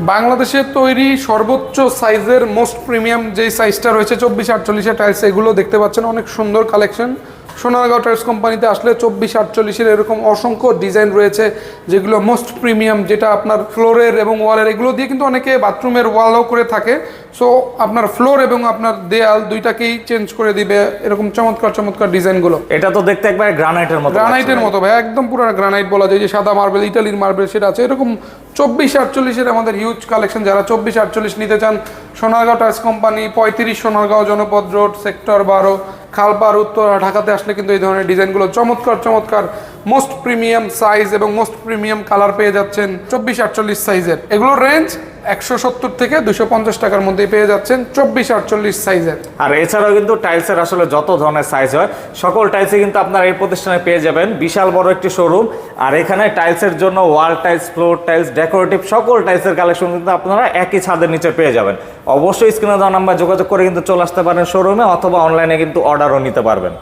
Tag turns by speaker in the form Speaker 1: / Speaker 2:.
Speaker 1: বাংলাদেশের তৈরি সর্বোচ্চ সাইজের মোস্ট প্রিমিয়াম যেই সাইজটা রয়েছে 24-48 টাইলস, এগুলো দেখতে পাচ্ছেন অনেক সুন্দর কালেকশন। সোনারগাঁও টাইলস কোম্পানিতে আসলে 24-48 এরকম অসংখ্য ডিজাইন রয়েছে যেগুলো মোস্ট প্রিমিয়াম, যেটা আপনার ফ্লোরের এবং ওয়ালের, এগুলো দিয়ে কিন্তু অনেকে বাথরুমের ওয়ালও করে থাকে। সো আপনার ফ্লোর এবং আপনার দেয়াল দুইটাকেই চেঞ্জ করে দিবে এরকম চমৎকার চমৎকার ডিজাইনগুলো।
Speaker 2: এটা তো দেখতে একবারে গ্রানাইটের মতো,
Speaker 1: গ্রানাইটের মতো ভাই, একদম পুরো গ্রানাইট বলা যায়, যে সাদা মার্বেল, ইটালির মার্বেল সেটা আছে। এরকম 24-48 আমাদের হিউজ কালেকশন। যারা 24-48 নিতে চান, সোনারগাঁও টাইলস কোম্পানি, 35 সোনারগাঁও জনপদ রোড, সেক্টর 12, খালপাড়, উত্তরা, ঢাকাতে আসলে কিন্তু এই ধরনের ডিজাইনগুলো চমৎকার চমৎকার মোস্ট প্রিমিয়াম সাইজ এবং মোস্ট প্রিমিয়াম কালার পেয়ে যাচ্ছেন 24-48 সাইজের। এগুলোর রেঞ্জ 170 থেকে 250 টাকার মধ্যে পেয়ে যাচ্ছেন 24-48 সাইজের।
Speaker 2: আর এছাড়াও কিন্তু টাইলসের আসলে যত ধরনের সাইজ হয় সকল টাইলসে কিন্তু আপনারা এই প্রতিষ্ঠানে পেয়ে যাবেন। বিশাল বড় একটি শোরুম, আর এখানে টাইলসের জন্য wall tiles, floor tiles, decorative সকল টাইলসের কালেকশন কিন্তু আপনারা একই ছাদের নিচে পেয়ে যাবেন। অবশ্যই স্ক্রিনে দেওয়া নাম্বার যোগাযোগ করে কিন্তু চলে আসতে পারেন শোরুমে, অথবা অনলাইনে কিন্তু অর্ডারও নিতে পারবেন।